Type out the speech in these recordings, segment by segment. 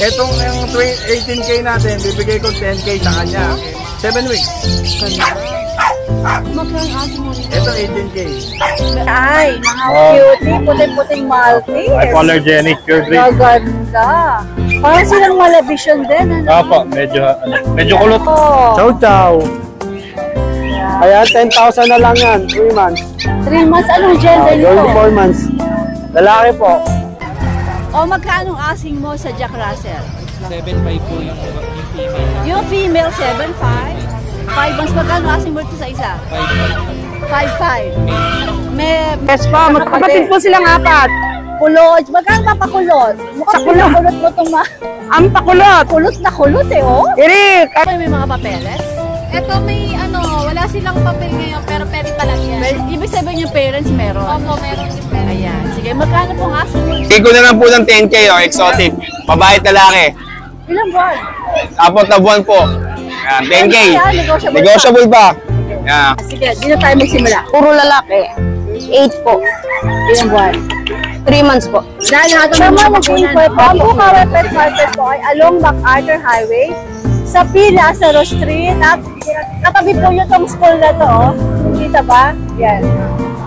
Itong yung 18K natin, bibigay ko 10K sa kanya. 7 weeks. Ito 18K. Ay, mga cutie, puting-puting Maltese. Hypoallergenic, pure breed. Gaganda. Parang silang Malavision din. Opo, medyo kulot. Oh. Chow. Ayan, 10,000 na lang yan. 3 months. 3 months, anong gender nito? Going 4 months. Lalaki po. O, magkano asking mo sa Jack Russell? 7.5 po yung female. Yung female, 7.5. 5 months, magkano asking mo ito sa isa? 5.5. May Yes po, magkapatid po silang apat. kulot. Magkano papakulot? Mukhang kulot mo itong Ang pakulot. kulot na kulot eh, oh. Irik. May mga papeles? Ito may wala silang papel ngayon pero pwede pa lang yan. Well, ibig sabihin yung parents meron. Opo, meron yung pwede. Ayan. Sige, magkano pong aso mo? Take ko na lang po ng 10K exotic. Babae at lalaki. Ilang buwan? 4 na buwan po. Yan, 10K. Negotiable pa. Yan. Sige, dito tayo magsimula. Puro lalaki. 8 po. Ilang buwan? 3 months po. Dahil natin mag-info, Bamboo Cover Pet Market po ay along MacArthur Highway sa Pila, sa Rose Street. Katabi po yung tong school na to, oh. Kita ba? Yan.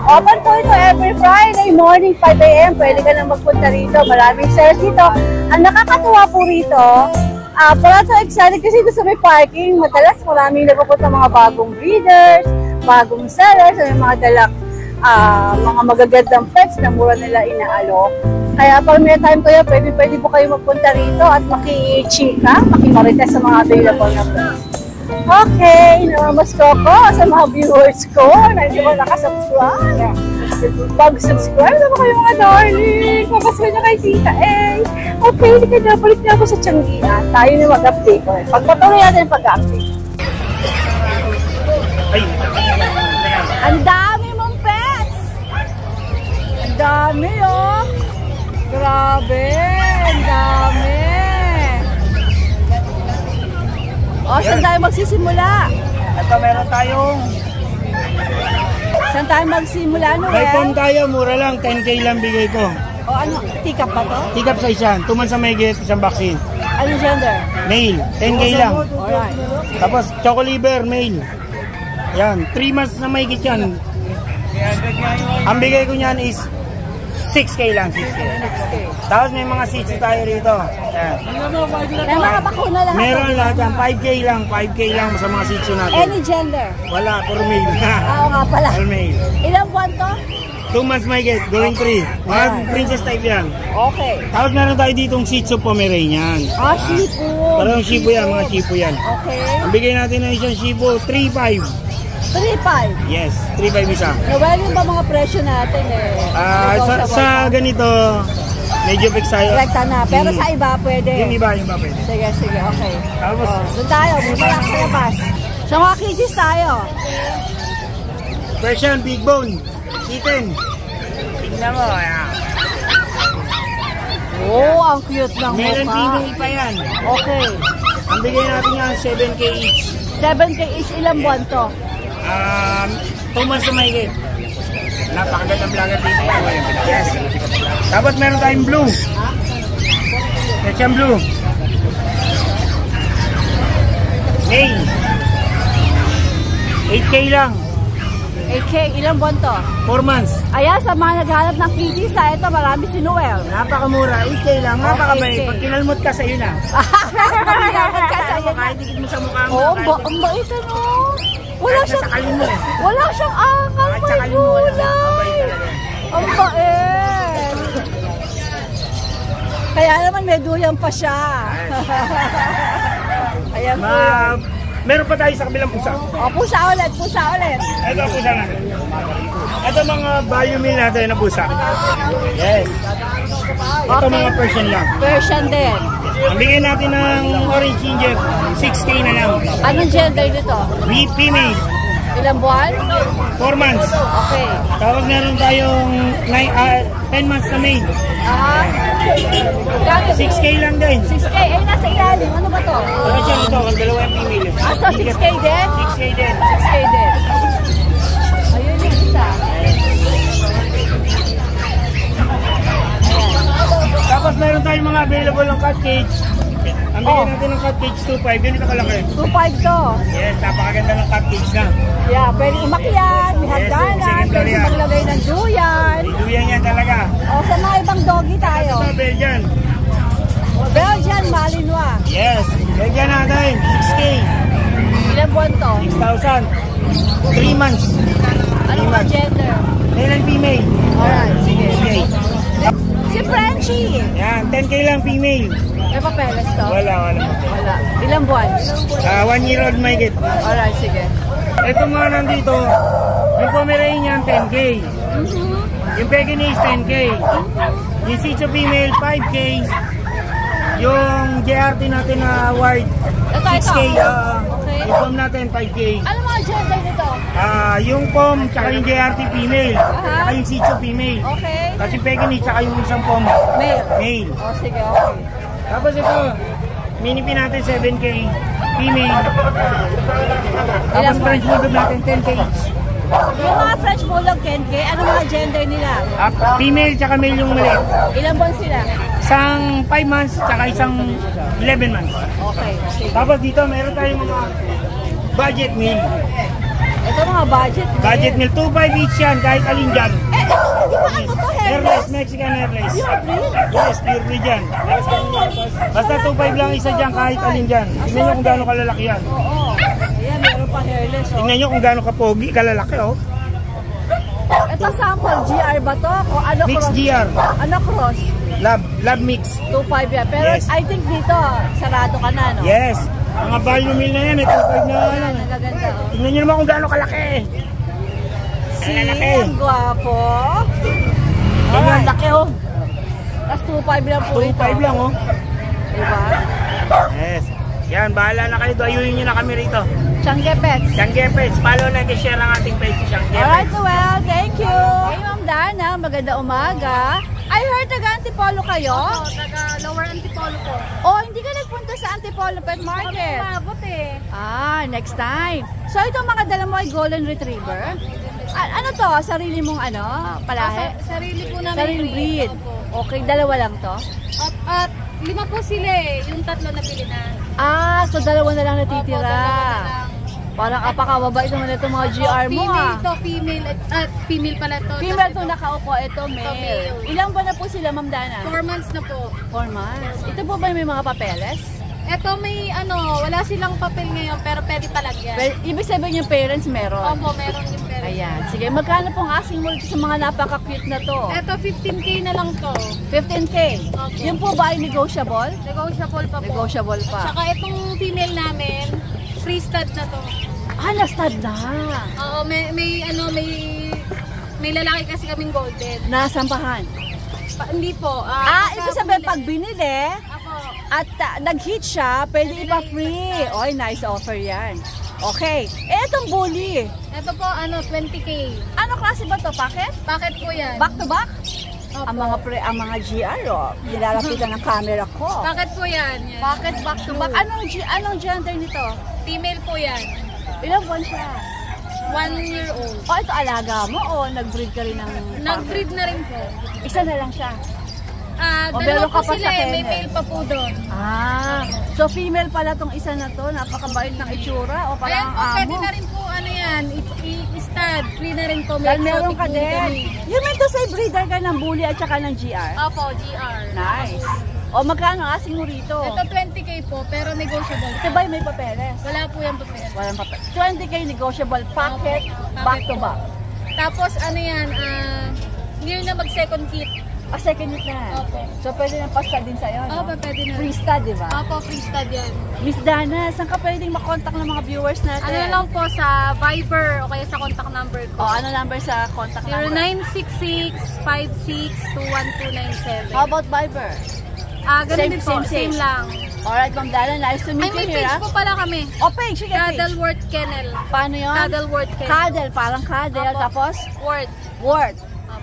Open po ito every Friday morning, 5 AM. Pwede ka nang magpunta rito. Maraming sales dito. Ang nakakatuwa po rito, para so excited kasi ito sa may parking. Madalas maraming nagpupunta mga bagong breeders, bagong sellers, may mga dalak mga magagandang pets na mura nila inaalok. Kaya pag may time kayo, pwede po kayo magpunta rito at makichika, makimarites sa mga available na pets. Okay, namamas ko sa mga viewers ko na hindi mo nakasubscribe. Pag-subscribe na ba kayo mga darling? Mapasok nyo kay Tita eh. Okay, hindi ka na, balik na ako sa Tianggian. Tayo na mag-update. Pagpatuloy natin pag-update. Ang dami mong pets! Ang dami oh! Grabe! Ang dami! O, saan tayo magsisimula? Ito meron tayong Saan tayo magsimula, Noel? may phone tayo, mura lang, 10K lang bigay ko. O ano, tikap ba to? Tigap sa isang, 2 months sa may get, isang vaccine. Anong gender? Male, 10K lang. Alright. Tapos choco liver, male. Yan, 3 months na may get yan. Ang bigay ko niyan is 6K lang, 6K. Tapos may mga seats tayo rito. Yan. May mga bakuna lahat. Meron lahat yan, 5K lang sa mga seats natin. Any gender? Wala, puro male. Oo nga pala. All male. Ilang buwan to? 2 months may get, going 3. Mga princess type yan. Okay. Tapos meron tayo ditong Shih Tzu Pomeranian. Shipu. Parang Shibu yan, mga Shibu yan. Okay. Ang bigay natin na isang Shibu, 3.5. 3.5. Yes, 3.5 isa. Noel, yung ba mga presyo natin eh? Sa ganito, medyo fix tayo. Rekta na. Pero sa iba pwede. Yung iba pwede. Sige, okay. Tapos, Doon tayo, muna lang sa labas. Sa mga kitties tayo. Persian, big bone, kitten. Tignan mo, ayan. Oh, ang cute ng Male and mukha. female pa yan. Okay. Ang bigay natin yan, 7K each. 7K each, ilang buwan to? 2 months na may get. Napakagandang vlogger dito. Yes. Tapos meron tayong blue. Persian blue. Male. 8K lang. 8K, ilang buwan to? 4 months. Ayan, sa mga naghanap ng kitties, ito marami si Noel. Napakamura. 8K lang. Napakabay. 8K. Pag kinalmot ka sa'yo na. Dapat ka sa'yo na. Kahit dikit mo sa mukha mo. Oo, ang bait ano. Wala siyang, wala siyang angal, may gulay. Ang bait. Kaya naman may duyan pa siya. Ayan po. Meron pa tayo sa kabilang pusa. O, pusa ulit. Ito ang pusa natin. Ito mga value meal natin na pusa. Yes. Ito mga Persian lang. Persian din. Ang bigay natin ng orange ginger, 6K na lang. Anong gender nito? Female. Ilang buwan? 4 months. Okay. Tapos meron tayong 10 months na male. 6K lang din. 6K. Eh, nasa ilalim. Ano ba to? Ano siya ito? Ang dalawa yung female. So 6K din? 6K din. 6K din. Ayun yung isa. Tapos Tapos meron tayong mga available ng cut cage. Ang bigyan natin ng cut cage 2.5. Ganito kalaki. 2.5 to. Yes, napakaganda ng cut cage na. Yeah, pwede umakyat, may hagdanan, second floor pwede yan. maglagay ng duyan. Duyan yan talaga. O, sa mga ibang doggy tayo. Ito, Belgian. Belgian Malinois. Yes, Belgian natin. 6K. Ilang buwan to? 6,000. 3 months. Anong mga gender? Male and female. Alright, sige. Okay. Si Frenchie. Yan, 10K lang female. May papeles to? Wala. Wala. Ilang buwan? 1 year old may get. Alright, sige. Ito mga nandito, yung Pomeranian 10K. Yung Pekingese 10K. Yung Shih Tzu female 5K. Yung JRT natin na award 6K. Yung pom natin 5K. Ano mga gender nito? Yung pom tsaka yung JRT female. Tsaka yung Shih Tzu female. Okay. Tapos yung Pekingese tsaka yung isang pom Male. male. O, sige, okay. Tapos ito, mini pin natin 7K female. Tapos French Bulldog natin 10K. Yung mga French Bulldog 10K, ano mga gender nila? Female tsaka male yung mali. Ilang buwan sila? Isang 5 months tsaka isang 11 months. Okay. Sige. Tapos dito meron tayong mga budget meal. Ito mga budget. Budget meal, 2.5 each yan kahit alin dyan. Eh, di ba ano to? Airless, Mexican Airless. Pure breed? Yes, pure breed yan. Basta 2.5 lang isa dyan kahit alin dyan. Tingnan nyo kung gaano kalalaki yan. Oo. Ayan, meron pa hairless. Oh. Tingnan nyo kung gaano kapogi, kalalaki oh. Ito sample, GR ba to? O ano Mix cross? GR. Ano cross? Lab mix. 2.5 yan. Pero Yes. I think dito, sarado ka na, no? Yes. Mga value meal na yan, 2.5 na Ayan, yan. nagaganda, oh. Tingnan nyo naman kung gaano kalaki. Si, Lalaki. ang gwapo. Ganyan. Ang laki, oh. Tapos 2.5 lang po ito. 2.5 lang oh. Diba? Yes. Yan, bahala na kayo. Ayuhin nyo na kami rito. Changi Pets. Changi Pets. Follow na share ang ating page si Changi Alright, Pets. Noel. Thank you. Hey, Ma'am Dana. Maganda umaga. I heard taga-Antipolo kayo? Oo, taga Lower Antipolo po. Oh, hindi ka nagpunta sa Antipolo Pet Market? Umabot eh. Next time. So, itong mga dala mo ay Golden Retriever? Ano to? Sarili mong palahe? Sarili po namin Sariling breed. Opo. Okay, dalawa lang to? At 5 po sila eh. Yung 3 nabili na. So dalawa na lang natitira. Opo, dalawa na lang. Parang apakababait naman itong mga GR mo Female to, female. Female pala to. Female Tapos to nakaupo, ito male. male. Ilang ba na po sila, Ma'am Dana? 4 months na po. 4 months. Ito po ba may mga papeles? Eto may wala silang papel ngayon pero pwede palagyan. Well, ibig sabihin yung parents meron. Opo, meron yung pera. Ayan. Sige, magkano pong asking mo sa mga napaka-cute na to? Eto 15K na lang to. 15K. Opo. Yung po ba ay negotiable? Negotiable pa po. Negotiable pa. Tsaka itong female namin, free stud na to. Na-stud na. Oo, may lalaki kasi kaming golden. Nasampahan. Hindi po. Ibig sabihin pag binili, Ako, at nag-hit siya, pwede ipa-free. Oy, nice offer yan. Okay. Itong bully. ito po 20K. Ano klase ba to? Packet? Bakit po yan? Back to back? Opo. Ang mga GR, nilalapitan ng camera ko. Bakit po yan? Bakit back to back? Anong gender nito? Female po yan. Ilang buwan siya? 1 year old. Ito alaga mo o nag-breed ka rin ng Nag-breed na rin po. Isa na lang siya. Dalawa meron po ka pa sila sa may kennel. male pa po doon. So female pala tong isa na to, napakabait ng itsura o Ayan parang po, ang pwede amo. na rin po i-stud. Free na rin po. Dahil May meron exotic ka breed din. kami. You mean to say breeder ka ng bully at saka ng GR? Opo, GR. Nice. O magkano asking mo rito? Ito 20K po, pero negotiable. Ito ba may papeles? Wala po yung papel. Walang papel. 20K negotiable packet, back to back. Tapos near na mag-second kit. Second hit na. Opo. So pwede nang pasta din sa'yo, no? Opo, pwede na. Free stud, di ba? Opo, free stud yan. Miss Dana, saan ka pwedeng makontak ng mga viewers natin? Ano lang po sa Viber o kaya sa contact number ko. O ano number sa contact number? 0966-5621-297. How about Viber? Ganun din po, same lang. Alright, Ma'am Dana, nice to meet May you here. page po pala kami. O, page, sige, page. Cuddleworth Kennel. Paano yun? Cuddleworth Kennel. Cuddle, parang cuddle. Opo. Tapos, Word. word.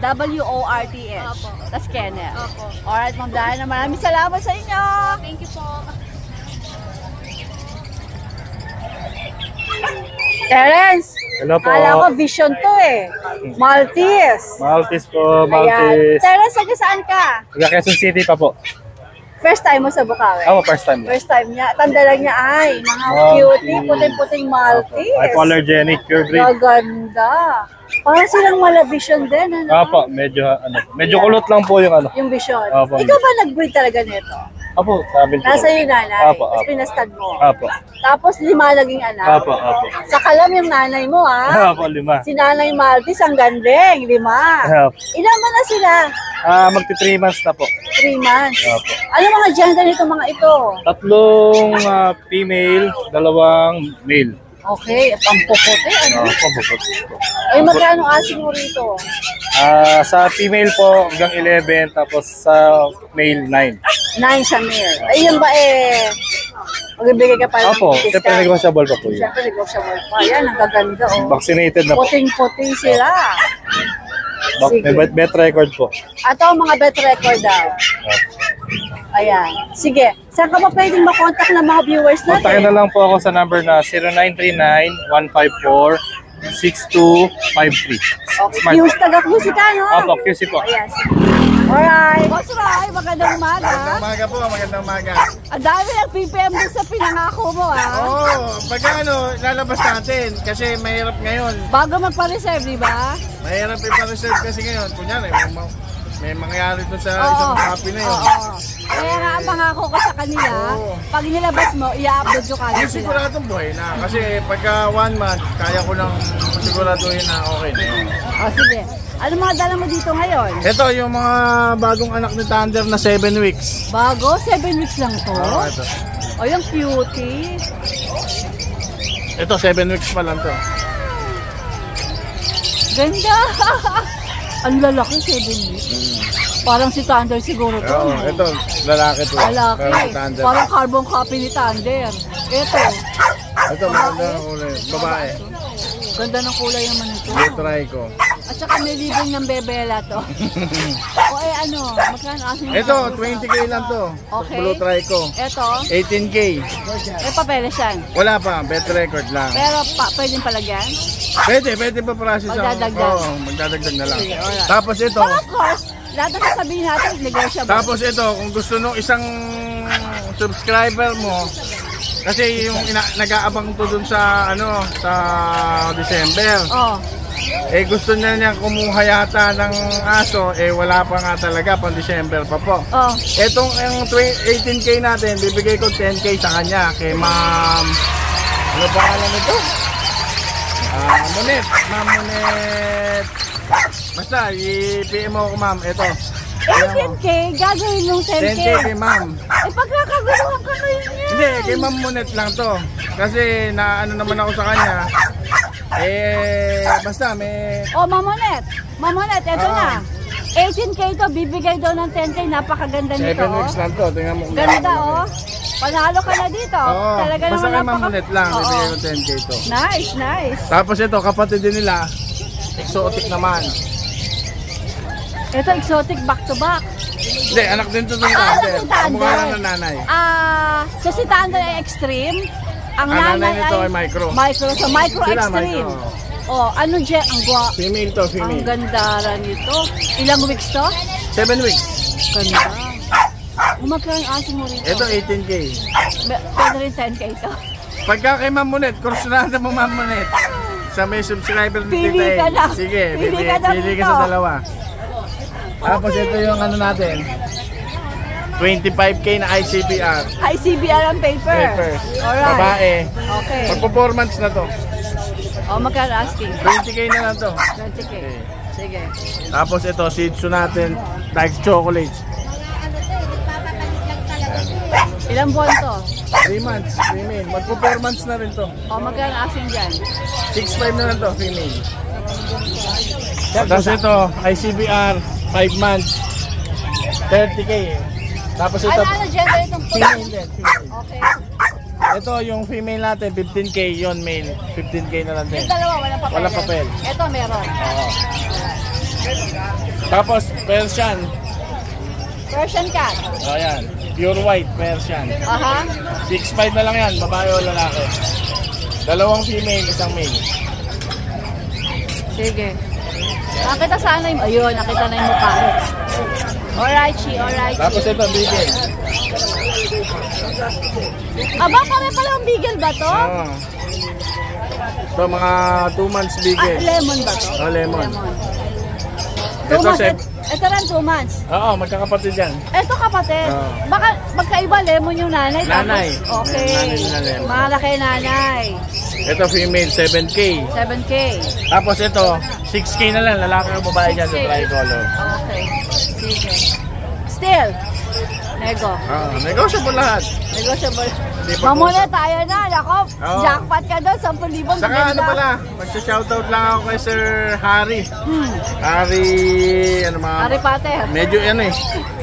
W-O-R-T-H. Opo. That's Kennel. Opo. Alright, Ma'am Dana, maraming salamat sa inyo. Thank you po. Terence, Hello po. kala ko vision to eh. Maltese. Maltese po, Ayan. Maltese. Terence, saan ka? Taga Quezon City pa po. First time mo sa Bukawi? Ako, first time. First time niya. Tanda lang niya, ay, mga cutie, puting-puting Maltese. Hypoallergenic, pure breed. Gaganda. Parang silang Malavision din, ano? Apo, medyo kulot lang po yung ano. Yung vision. Apo. Ikaw ba nag-breed talaga nito? Apo, sabi ko. Nasa yung nanay, Apo, tapos apo. pinastad mo. Apo. Tapos 5 naging anak. Apo, apo. Sa kalam yung nanay mo, ha? Apo, 5. Si Nanay Maltese, ang gandeng, 5. Apo. Ilan ba na sila? Magti 3 months na po. 3 months. Apo. Ano mga gender nito mga ito? 3 female, 2 male. Okay, pampuputi, ano? Apo, bukod. Ay, magkano asing mo rito? Sa female po hanggang 11, tapos sa male 9. 9 sa male. Ayun ba magbibigay ka pa ng Apo, discount? siyempre negotiable pa po yun. Siyempre negotiable pa. Ayan, ang gaganda, oh. Vaccinated na po. Puting-puti sila. Sige. May bet record po. Ato ang mga bet record daw. Ayan. Sige. Saan ka ba pwedeng makontak ng mga viewers natin? Kontakin na lang po ako sa number na 0939-154-6253. Okay. News taga-QC ka, no? Opo, QC po. Ayan. Alright. Boss Ray, magandang umaga. Magandang umaga po, magandang umaga. Ang dami ng PPM din sa pinangako mo, ha? Oo, pag lalabas natin kasi mahirap ngayon. Bago magpa-reserve, di ba? Mahirap ipa-reserve kasi ngayon. Kunyari, may mangyari doon sa isang copy na yun. Oo. Kaya nga, ang pangako ko sa kanila, pag nilabas mo, i-upload yung kagad Yung sila. siguradong buhay na. Kasi pagka 1 month, kaya ko lang siguraduhin na okay na yun. O, sige. Ano mga dala mo dito ngayon? Ito, yung mga bagong anak ni Thunder na 7 weeks. Bago? 7 weeks lang to? Oo, ito. O, yung cutie. Ito, 7 weeks pa lang to. Ganda! Ang lalaki, 7 weeks. Parang si Thunder siguro to. Oo, no? ito, lalaki to. Lalaki. Pero si Thunder. Parang carbon copy ni Thunder. Ito. Ito, maganda ang kulay. Babae. Ganda ng kulay naman ito. Try ko. At saka may libing ng bebela to. O ano, magkano asin mo? Ito, 20k lang to. Okay. Blue try ko. Ito, 18k. may papeles yan. Wala pa, bet record lang. Pero pwedeng palagyan? Pwede pa process ang... Magdadagdag. Oo, magdadagdag na lang. Sige, alright. Tapos ito, But of course, lahat ng sasabihin natin, negotiable. tapos ito, kung gusto nung isang subscriber mo, kasi yung nag-aabang to dun sa, sa December. Oh. Gusto niya kumuha yata ng aso, wala pa nga talaga, pang December pa po. Oh. Etong 18k natin, bibigay ko 10k sa kanya, kay Ma'am, ano ba alam ito? Monet, Ma'am Monet. Basta, i-PM mo ko ma'am, ito. 18k, gagawin yung 10k. 10k kay ma'am. Pagkakaguluhan ka kayo niya. Hindi, kay Ma'am Monet lang to. Kasi naano naman ako sa kanya. Basta may... Oh, Mamonet, eto na. 18k to, bibigay daw ng 10k, napakaganda 7 nito. weeks lang to, tingnan mo. Ganda, oh. Panalo ka na dito. Oo, Talaga basta naman kay Ma'am Monet lang, Oo. bibigay ko 10k to. Nice. Tapos ito, kapatid din nila, exotic naman. Ito, exotic back to back. Hindi, anak din to ng Anak Thunder. ng Thunder. Kamukha lang ng nanay. So si Thunder ay extreme. Ang Ang nanay nanay nito ay micro. So micro Sila, extreme. micro. Oh, ano dyan? Ang Female to, Ang female. gandara nito. Ilang weeks to? 7 weeks. Ganda. Magkano ang asin mo rito? Ito 18k. Pwede rin 10k to. Pagka kay Ma'am Monet, kursunada mo Ma'am Monet. Sa may subscriber ni Pili Tita ka El. na. Sige, Pili ka na pili ka dito. sa dalawa. Tapos ito yung ano natin. 25k na ICPR. ICBR ang paper. Papers. Alright. Babae. Okay. Pag-performance na to. Magkano asking? 20k na lang to. 20k. Sige. Tapos ito, Shih Tzu natin. Dark chocolate. Ilang buwan to? 3 months, female. Mag-performance na rin to. Magkano asking dyan? 6'5 na lang to, female. Tapos ito, ICBR, 5 months. 30k. Tapos ito, Ano gender itong female din, female. Okay. Ito yung female natin, 15k, yon male. 15k na lang din. Yung dalawa, walang papel. Walang papel. Ito meron. Oo. Tapos, Persian. Persian cat. O yan, pure white, Persian. Aha. 6'5 na lang yan, babae o lalaki. Dalawang female, isang male. Sige. Nakita sana yung... Ayun, nakita na yung mukha. Alright, Chi. Alright, Chi. Tapos ito, bigel. Aba, pare-pala ang bigel ba to? Oo. Ito, mga 2 months bigel. Lemon ba to? Oh, lemon. 2 Ito, months. Seb. Ito rin 2 months. Oo, magkakapatid yan. Ito kapatid. Oo. Baka magkaiba lemon yung nanay. Nanay. Tapos, okay. Nanay nila lemon. Malaki nanay. Ito, female, 7K. 7K. Tapos ito, 6K na lang. Lalaki o babae dyan sa 6K. tricolor. Okay. Sige. Still. Nego. Negotiable lahat. Negotiable. Hindi pa Mamuna tayo na. Nako, Oo. jackpot ka doon. 10,000. Saka ano pala, magsha-shoutout lang ako kay Sir Harry. Harry, ano mga... Harry Potter. Medyo ano eh,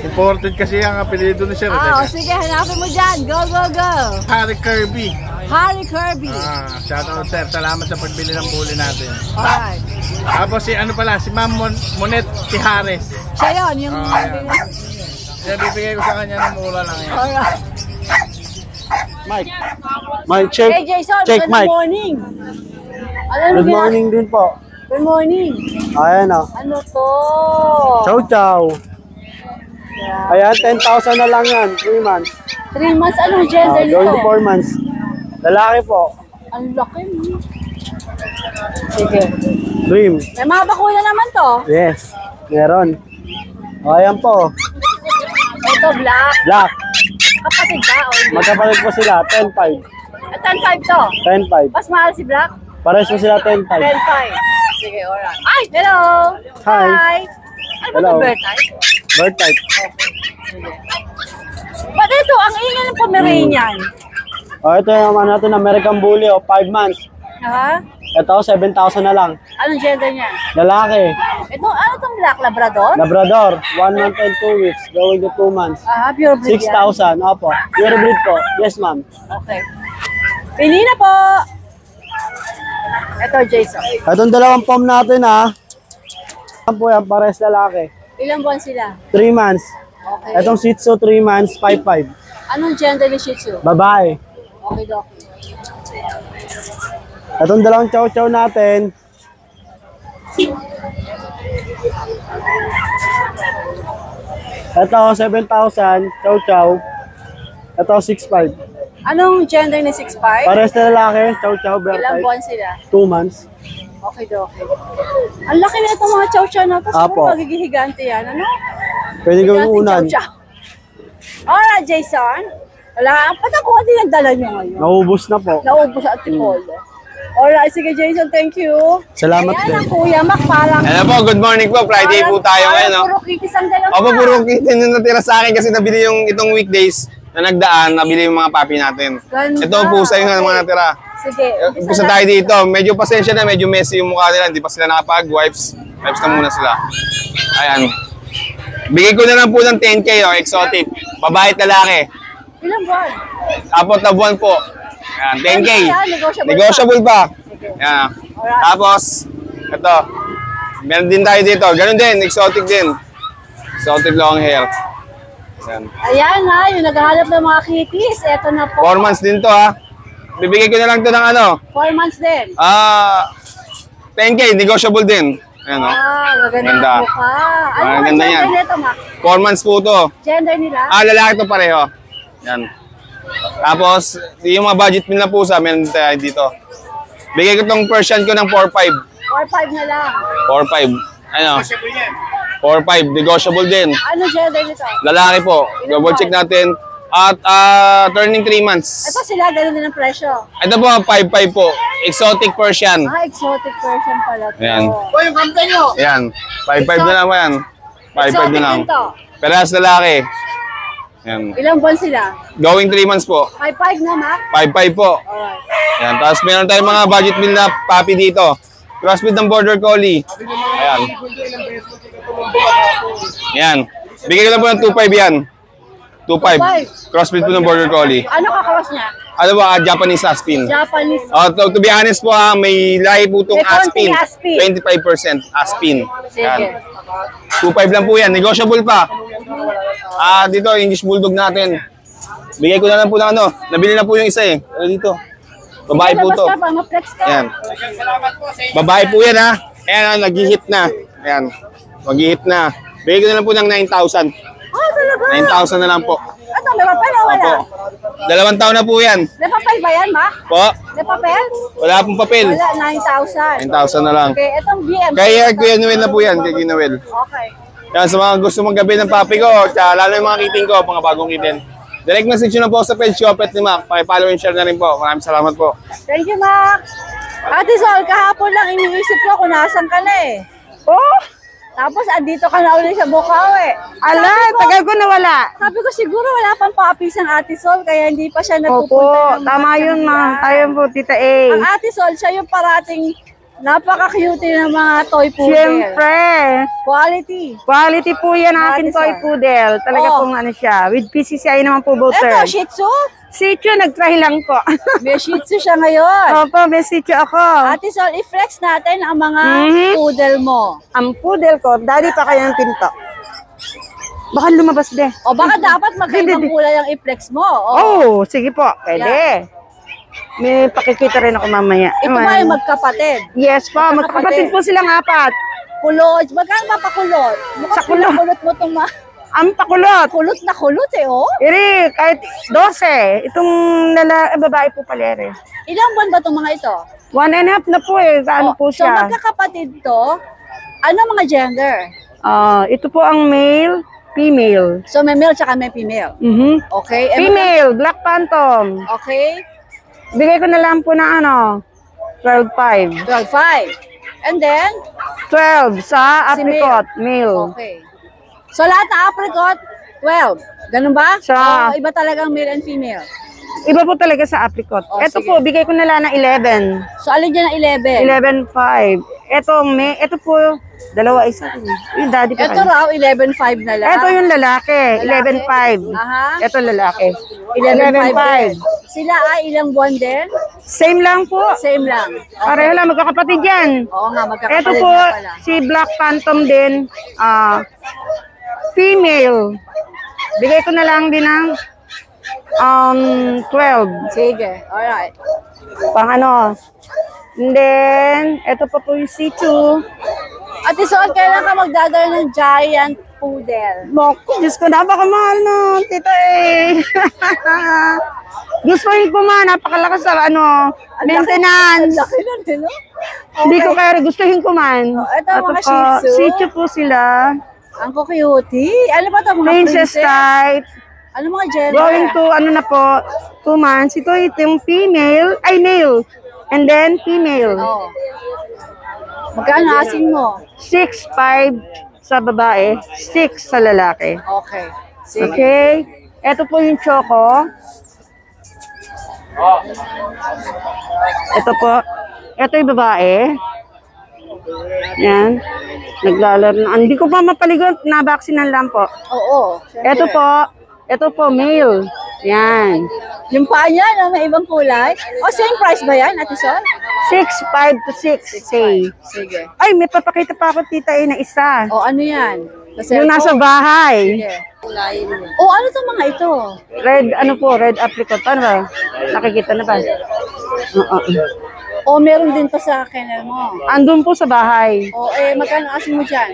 imported kasi ang apelido ni Sir. Ah, sige, hanapin mo dyan. Go, go, go. Harry Kirby. Harry Kirby. Shoutout Sir, salamat sa pagbili ng buli natin. Alright. Tapos si ano pala, si Ma'am Monet Tijares. Siya yun, yung... Ayan. Kaya bibigay ko sa kanya ng mura lang yan. Alright. Mike, check. Hey, Jason, Check, good Mike. morning. Ano Good gina- morning din po. Good morning. Ayan o. Ano to? Chow chow. Yeah. Ayan, 10,000 na lang yan. 3 months. 3 months, anong gender Going to nito? 4 months. Lalaki po. Ang laki mo. Sige. Dream. May mga bakuna naman to. Yes. Meron. O, ayan po. Ito, black. Black. Kapatid ka o hindi? Magkapalit po sila. 10,500. At 10.5 to. 10,500. Mas mahal si black? Pares po sila 10,500. 10.5. Sige, alright. Ay, hello! Hi. Ano ba Hello. ito, bird type? Bird type. Ba't ito, ang ingay ng Pomeranian? O, ito yung naman natin, American Bully, 5 months. Ha? Ito, 7,000 na lang. Anong gender niya? Lalaki. Ito, ano itong black Labrador? Labrador, 1 month and 2 weeks. Going to 2 months. Ah, pure breed yan. 6,000. Opo. Pure breed po. Yes, ma'am. Okay. Pili na po! Ito, Jason. Itong dalawang pom natin, ha. Yan po yan, pares lalaki. Ilang buwan sila? 3 months. Okay. Itong Shih Tzu, 3 months, 5,500. Anong gender ni Shih Tzu? Babae. Okay, okay. Itong dalawang chow chow natin. Ito, 7,000. Chow chow. Ito, 6,500. Anong gender ni 6'5"? Pares na lalaki, chow chow, bear Ilang type. buwan sila? 2 months. Okay, okay. Ang laki na itong mga chow-chow na ito. Apo. Siguro magiging higante yan. Ano? Pwede gawing Higanting unan. chow-chow. Alright, Jason. Wala. Pati kung ano yung dala nyo ngayon. Naubos na po. Naubos sa Antipolo. Alright, sige Jason, thank you. Salamat Ayan din. ang Kuya Mac, parang... Hello po, good morning po. Friday po tayo ngayon, no? Puro kitis ang dalawa. Opo, puro kitin yung natira sa akin kasi nabili yung itong weekdays na nagdaan, nabili yung mga papi natin. Ganda. Ito po sa inyo mga natira. Sige. Umpisa tayo dito. Medyo pasensya na, medyo messy yung mukha nila. Hindi pa sila nakapag-wipes. Wipes na muna sila. Ayan. Bigay ko na lang po ng 10K, exotic. Babae at lalaki. Ilang buwan? 4 na buwan po. Ayan, 10K. Negotiable Negotiable pa. Sige. Ayan. Alright. Tapos, ito. Meron din tayo dito. Ganun din, exotic din. Exotic long hair. Ayan. Ayan ha, yung naghahanap ng mga kitties. Eto na po. 4 months din to, ha. Bibigay ko na lang to ng ano. 4 months din. 10K, negotiable din. Ayan, o. Gaganda Ganda. po ka. Ano Ah, ang ganda gender yan. nito, Mac? 4 months po to. Gender nila? Lalaki to pareho. Yan. Tapos, yung mga budget meal na pusa, meron tayo dito. Bigay ko tong Persian ko ng 4-5. 4-5 na lang. 4-5. Ano? 4-5. Negotiable din. Ano gender nito? Lalaki po. Double check natin. At turning 3 months. Ito sila, ganun din ang presyo. Ito po, 5-5 po. Exotic Persian. Exotic version pala to. Ayan. O, yung kampe nyo! Ayan. 5-5 na lang po yan. 5-5 na Exotic lang. din to. Perahas lalaki. Ayan. Ilang buwan sila? Going 3 months po. 5-5 na, Mac? 5-5 po. Alright. Ayan. Tapos meron tayong mga budget meal na papi dito. Crossbreed ng Border Collie. Ayan. Ayan. Bigay ko lang po ng 2.5 yan. 2.5. Crossbreed po ng Border Collie. Ano kakawas niya? Ano ba? Japanese Aspin. Japanese. To be honest po ha, may lahi po itong May konting Aspin. Aspin. 25% Aspin. Sige. Ayan. 2.5 lang po yan. Negotiable pa. Dito, English Bulldog natin. Bigay ko na lang po ng ano. Nabili na po yung isa eh. Ano dito? Babae po to. Labas ka pa, ma-flex ka. Ayan. Babae po yan ha. Ayan, nag-hit na. Ayan. Mag-hit na. Bigay ko na lang po ng 9,000. Oh, talaga? 9,000 na lang po. Ito, may papel o wala? Opo. 2 taon na po yan. May papel ba yan, ma? Po. May papel? Wala pong papel. Wala, 9,000. 9,000 na lang. Okay, itong BM. Kaya Kuya Noel na po yan, kay Kuya Noel. Okay. Yan, sa mga gusto maggabi ng papi ko, tsaka lalo yung mga kiting ko, mga bagong kitin. Direct message nyo na po sa page ko, Pet ni Mac. Paki-follow and share na rin po. Maraming salamat po. Thank you, Mac. Ate Sol, kahapon lang iniisip ko kung nasan ka na eh. Oh, Tapos andito ka na ulit sa Bukaw eh. ala, tagal ko nawala. Sabi ko siguro wala pang puppies ang Ate Sol kaya hindi pa siya Opo, nagpupunta. ng mga tama yun, ma'am. kanila. Ayun po, Tita Ang A. Ate Sol, siya yung parating napaka-cute ng mga toy poodle. Siyempre. Quality. Quality po yan ang aking Ate toy Sol. poodle. Talaga Oh. pong ano siya. With PCCI naman po, both Eto, terms. Shih Tzu. Sityo, nag-try lang po. May Shih Tzu siya ngayon. Opo, may sityo ako. Ate Sol, i-flex natin ang mga Mhm. poodle mo. Ang poodle ko, daddy pa kayo ng pinto. Baka lumabas de. O baka dapat magkaibang Hindi. kulay ang i-flex mo. O, Oh, sige po. Pwede. May pakikita rin ako mamaya. ito ba yung magkapatid? Yes po, magkakapatid po silang apat. Kulot. Magkano ba pakulot? Mukhang Sa kulot. pinakulot mo itong Ang pakulot. kulot na kulot eh, oh. Iri, kahit 12. Itong babae po palere. Ilang buwan ba itong mga ito? 1.5 na po eh. Ano po So siya? magkakapatid to, ano mga gender? Ito po ang male, female. So may male tsaka may female. Okay? Eh, Female, Black Phantom. Okay? Bigay ko na lang po na ano, 12.5. 12.5. And then, 12 sa Si apricot, male. okay. So lahat na apricot, 12. Ganun ba? Sa- O iba talagang male and female? Iba po talaga sa apricot. Oh, Ito sige. po, bigay ko na lang ng 11. So alin dyan ang 11? 11.5. Ito po, dalawa isa. Yung daddy pa Ito kayo. raw, 11.5 na lang. Ito yung lalaki, 11.5. Aha. Ito lalaki, 11.5 11.5. din. Sila ay ilang buwan din? Same lang po. Same lang. Okay. Pareho lang, magkakapatid yan. Oo nga, magkakapatid Ito po, na pala. si Black Phantom din, female. Bigay ko na lang din ng 12. Sige, alright. Pang ano. And then, ito pa po yung Shih Tzu. Ate Sol, kailan ka magdadala ng giant poodle? Naku, Diyos ko, napakamahal no, tita eh. Gusto ko ma, napakalakas sa ano, maintenance. Ang laki nun, no? Hindi ko kaya gustuhin ko man. Ito, mga po, Shih Tzu. Shih Tzu po sila. Ang cutie. Ano ba ito, mga Princess type. Ano mga gender? Going to, ano na po, 2 months. Ito yung female, ay male. And then female. Oh. Magkano asin mo? 6'5" sa babae, 6 sa lalaki. Okay. Sige. Okay. Ito po yung choco. Ito po. Ito yung babae. Yan. Naglalaro na. Hindi ko pa mapaligon. Nabaksinan lang po. Oo. Ito po. Ito po, male. Yan. Yung paa niya, no, may ibang kulay. O, same price ba yan, Ate Sol? 6'5" to 6. Say. Sige. Ay, may papakita pa ako tita na isa. O, ano yan? Kasi Yung nasa bahay. Sige. O, ano itong mga ito? Red, ano po, red apricot. Ano ba? Nakikita na ba? Oo. O, meron din pa sa kennel mo. Andun po sa bahay. O, magkano asin mo dyan?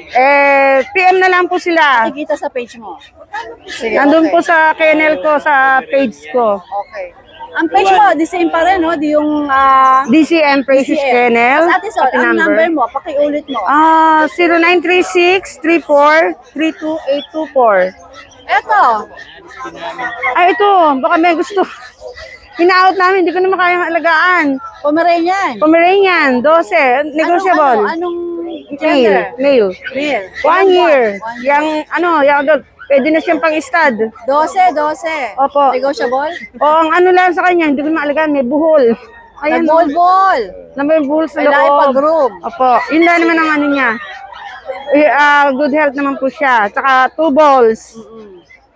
PM na lang po sila. Nakikita sa page mo. Sige, Andun okay. po sa kennel ko, sa page ko. Okay. Ang page mo, the same pa rin, no? Di yung DCM Precious DCM. Kennel. Tapos Ate Sol, Pati ang number mo, pakiulit mo. 0936-34-32824. Eto, Ay, ito. Baka may gusto. Hina-out namin. Hindi ko naman kayang alagaan. Pomeranian. Pomeranian, 12. Negotiable. Anong gender? Male. Male. 1 year. Yang, yung adult. Pwede na siyang pang-stud. 12. Opo. Negotiable? O, ang ano lang sa kanya, hindi ko maalagaan, may buhol. Ayan, Nag-ball. na may buhol sa Kailangan loob. ipag-groom. Opo, yun lang naman ang ano niya. Good health naman po siya. Tsaka 2 balls.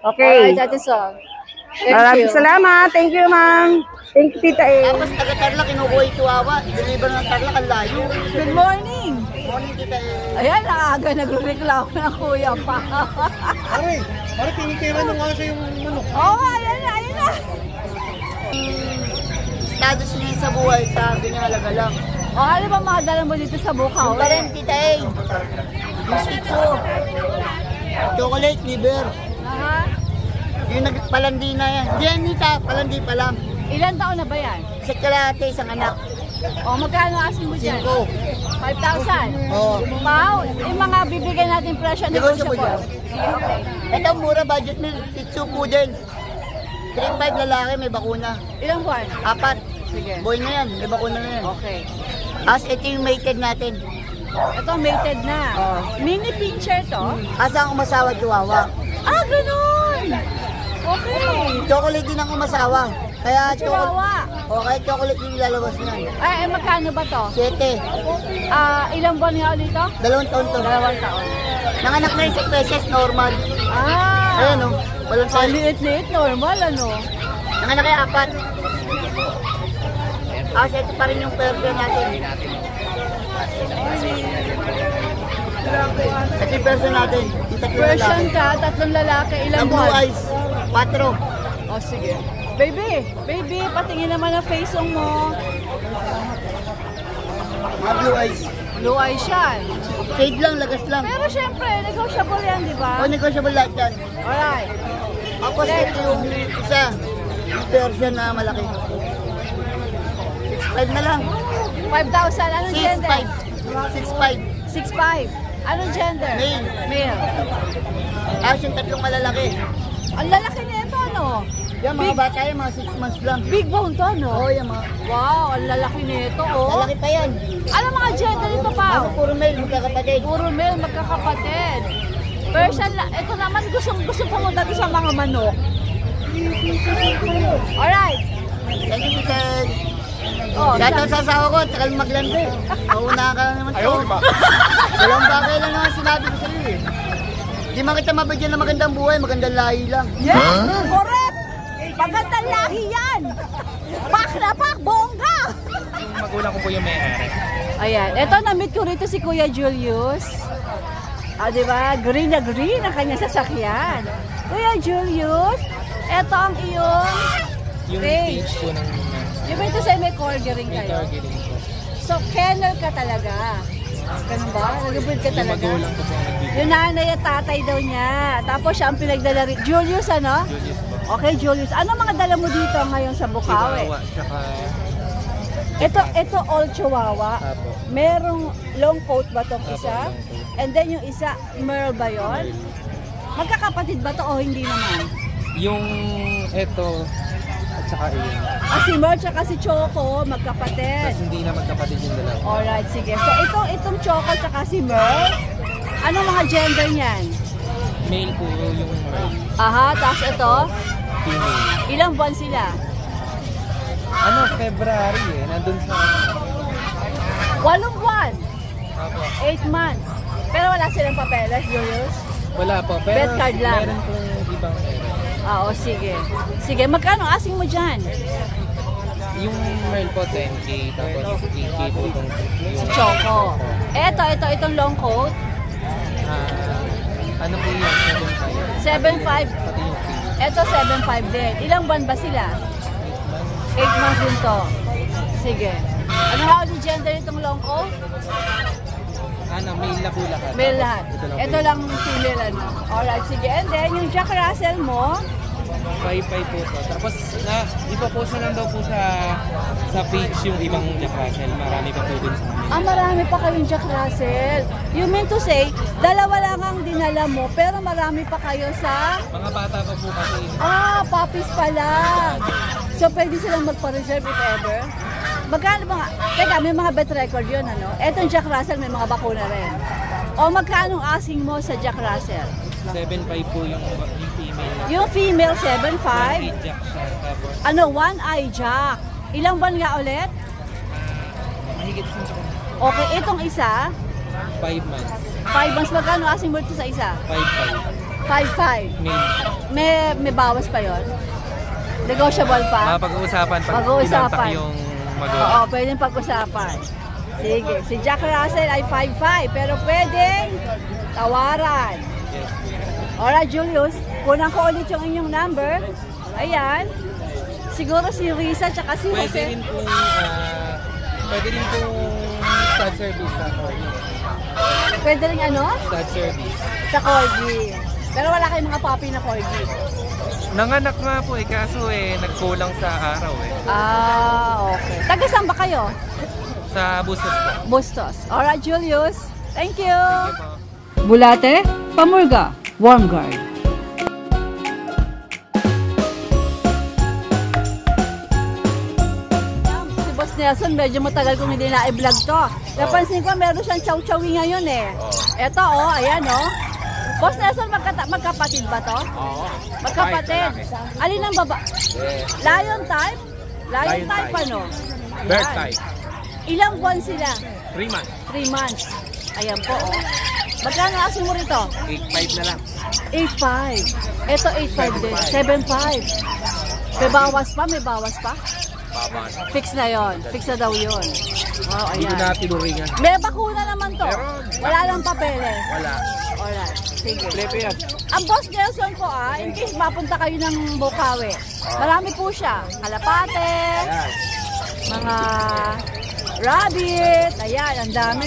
Okay. Alright, Ate Sol. Thank Maraming you. salamat. Thank you, ma'am. Thank you, Tita A. Tapos taga-Tarlac, kinukuha yung Chihuahua. Deliver ng Tarlac, ang layo. Good morning. Morning, Tita A. Ayan, naaga nagreklamo ng kuya pa. Pare, tinitira nung nga siya yung manok. Oo, ayan na. Status niya sa buhay, sa ganyan lang. O, ano ba mga dala mo dito sa Bukaw? Pa rin, Tita A. Yung Shih Tzu. Chocolate liver. Aha. Yung nagpalandi na yan. Hindi yan, Nita. Palandi pa lang. Ilan taon na ba yan? Sa kalahati, isang anak. O, magkano asking mo dyan? 5,000? Oo. Wow, yung mga bibigyan natin presyo Negotiable negotiable. yan. Ito, mura budget meal. Titsu poodle. 3-5 lalaki, may bakuna. Ilang buwan? 4. Sige. Boy na yan, may bakuna na yan. Okay. As ito yung mated natin. Ito, mated na. Mini pincher to? Asa ang umasawa, chihuahua. Ah, ganun! Okay. Chocolate din ang umasawa. Kaya Chihuahua. Okay, chocolate din ilalabas niyan. Ay, magkano ba to? 7. Ilang buwan nga ulit to? 2 taon to. 2 taon. Nanganak na yung 6 pesos, normal. Ah! Ayan o. Walang sa Liit-liit, normal ano? Nanganak ay 4. Ito pa rin yung perfume natin. Ito yung perfume natin. Yung tatlong Version lalaki. ka, 3 lalaki, ilang Ang blue buwan? eyes, 4. O, sige. Baby, patingin naman ang face mo. Mga blue eyes. Blue eyes yan. Shade lang, lagas lang. Pero syempre, negotiable yan, di ba? O, negotiable lahat yan. Alright. Tapos ito yung isa. Yung version na malaki. 6'5 na lang. 5,000. Anong gender? 6'5. 6'5. Anong gender? Male. Male. Tapos yung tatlong malalaki. Ang lalaki nito, ano? Yan, mga bata yan, mga 6 months lang. Big bone to, no? Oo, yan mga. Wow, ang lalaki nito, oh. Lalaki pa yan. Ano mga gender nito, pa? Mga puro male, magkakapatid. Puro male, magkakapatid. Persian, ito naman gusto pumunta sa mga manok. Alright. Thank you, Michael. Oh, Dito sa asawa ko, tagal maglandi. Mauna ka naman to. Walang bagay lang naman sinabi ko sa iyo eh. Di man kita mabigyan ng magandang buhay, magandang lahi lang. yes, correct. Magandang lahi yan. Pak na pak, bongga. Yung magulang ko po yung may-ari. Ayan, eto na-meet ko rito si Kuya Julius. Diba? Green na green ang kanyang sasakyan. Kuya Julius, eto ang iyong Yung page. page po ng Yung ito sa'yo may corgering may kayo. targeting po. So, kennel ka talaga. Ganun ba? Nag-build ka Yung talaga. magulang ko po ang nagbibigay. Yung nanay at tatay daw niya. Tapos siya ang pinagdala rin. Julius, ano? Julius po. Okay, Julius. Ano mga dala mo dito ngayon sa Bukawi? Chihuahua, tsaka Ito all Chihuahua. Apo. Merong long coat ba tong Apo, isa? long coat. And then yung isa, Merle ba yun? Magkakapatid ba to o hindi naman? yung eto at saka yun. Si Merle tsaka si Choco, magkapatid. Tapos hindi na magkapatid yung dalawa. Alright, sige. So itong Choco tsaka si Merle, ano mga gender niyan? Male po yung Aha, tapos ito, female. ilang buwan sila? Ano, February eh. Nandun sa 8 buwan. Apo. 8 months. Pero wala silang papeles, Julius? Wala po. Pero Bed card lang. meron pong ibang Oo, sige. Sige, magkano asking mo dyan? yung Merl po 10k tapos 8k po itong Si Choco. Itong long coat, ano po yun? 7.5. Pati yung fee. Ito 7.5 din. Ilang buwan ba sila? 8 months din to. Sige. Ano nga ulit gender itong long coat? Ano, male na po lahat. Male lahat. Tapos Ito lang female ano. Alright, sige. And then yung Jack Russell mo, 5-5 po to. Tapos ipopost na lang daw po sa page yung ibang Jack Russell. Marami pa po dun sa amin. marami pa kayong Jack Russell. You mean to say, dalawa lang ang dinala mo, pero marami pa kayo sa... Mga bata pa po kasi. Puppies pa lang. So, pwede silang magpa-reserve if ever. Magkano ba nga? Teka, may mga bet record yun, ano? Etong Jack Russell, may mga bakuna rin. O magkano asking mo sa Jack Russell? 7.5 po yung female. Yung female, 7.5. Jack siya. Tapos, Ano, one-eye Jack. Ilang buwan nga ulit? mahigit sa Okay, itong isa, 5 months. 5 months. Magkano asking mo ito sa isa? 5.5. 5.5. Male. May bawas pa yon? Negotiable pa? Pag-uusapan pag Pag-uusapan. pinantak yung Oo, magulang. pwedeng pag-usapan. Sige, si Jack Russell ay 5'5", pero pwedeng tawaran. Yes. Alright, Julius, kunan ko ulit yung inyong number. Ayan. Siguro si Risa tsaka si Pwede Jose. rin po Pwede rin po stud service sa corgi. Pwede rin ano? Stud service. Sa corgi. Pero wala kayong mga puppy na corgi. Nanganak nga po kaso nagkulang sa araw Okay. Taga saan ba kayo? Sa Bustos po. Bustos. Alright, Julius. Thank you. Thank you po. Bulate, Pamurga, Warm Guard. Si Boss Nelson, medyo matagal kong hindi na-vlog to. Napansin ko meron siyang chow-chowi ngayon Eto ayan Boss Nelson, magkapatid ba to? Oo. Magkapatid. Alin ang baba? Lion type? Lion type ano? Bird Ayan. type. Ilang buwan sila? 3 months. 3 months. Ayan po Magkano asin mo rito? 8.5 na lang. 8.5. Ito 8.5 din. 7.5. May bawas pa? Babaan. Fix na yon. Fix na daw yon. Wow, Hindi ayan. na tinuringan. May bakuna naman to. Meron. Wala lang papeles. Wala. Alright. Sige. Plepe yan. Ang Boss Nelson po in case mapunta kayo ng Bukawi, marami po siya. Kalapate, Ayan. mga rabbit, ayan, ang dami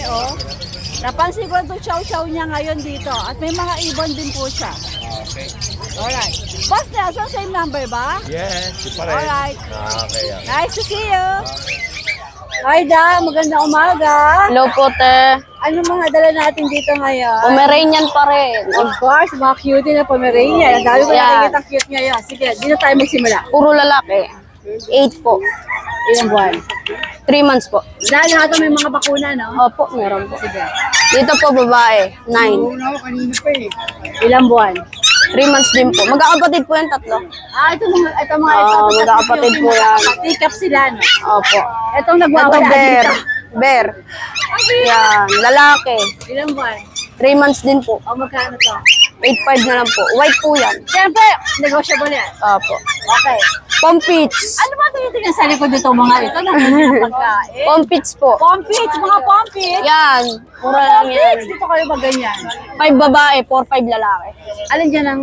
Napansin ko itong chow-chow niya ngayon dito at may mga ibon din po siya. Okay. Alright. Boss Nelson, same number ba? Yes. Alright. Okay. Nice to see you. Hi Da, magandang umaga. Hello po, te. Ano mga dala natin dito ngayon? Pomeranian pa rin. Of course, mga cutie na Pomeranian. Ang dami ko Yeah. nakikita cute ngayon. Sige, dito tayo magsimula. Puro lalaki. 8 po. Ilang buwan? 3 months po. Lahat may mga bakuna, no? Opo, meron po. Sige. Dito po, babae. 9. Ilang buwan? 3 months din po. Magkakapatid po yung tatlo. Ito mga magkakapatid po yan. Tikap sila, no? Opo. Itong Ito, nagwawala bear. dito. Bear. Yan. Lalaki. Ilang buwan? 3 months din po. Magkano to? 8.5 na lang po. White po yan. Siyempre, negotiable yan. Opo. Okay. Pompits. Ano ba tinitingnan sa likod dito mga ito? Nangyayang pagkain. Pompits po. Pompits, mga pompits. Yan. Mura lang yan. Pompits, dito kayo maganyan. 5 babae, 4-5 lalaki. Alin dyan ang...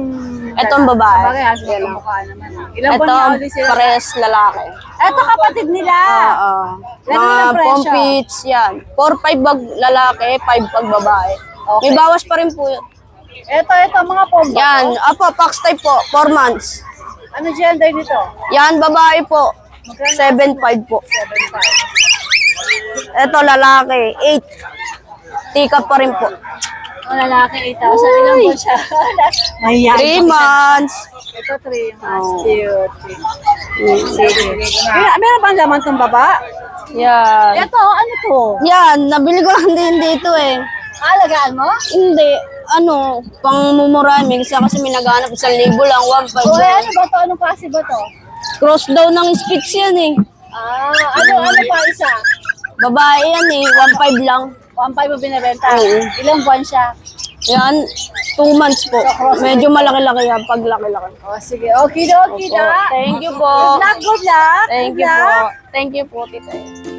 Itong babae. Sabagay, halos Yan. magkamukha naman. Ilang Ito, buwan na ulit sila? pares lalaki. Ito kapatid nila. Oo. Ganun Mga yung presyo. pompits, yan. 4-5 bag lalaki, 5 pag babae. Okay. May bawas pa rin po yun. Ito, mga pomba. Yan. Apo, Fox type po, 4 months. Ano gender nito? Yan, babae po. 7.5 po. 7.5. Ito, lalaki, 8. Tika pa rin po. Lalaki, 8,000. Ilang po siya? 3 months. Ito, 3 months. Oh. Cute. Sige. Meron bang laman tong baba? Yan. Ito, ano to? Yan, nabili ko lang din dito eh. Alagaan mo? Hindi. Pang mumurami. Kasi may naghanap 1,000 lang, 1.5. Ano ba to? Anong klase ba to? Cross daw ng Spitz yan eh. Ano pa isa? Babae yan eh, 1.5 lang. 1.5 mo binibenta? Oo. Ilang buwan siya? Yan, 2 months po. Medyo malaki-laki yan, pag laki-laki. Sige. Okay, Thank you po. Good luck. Thank you po. Thank you po, tita.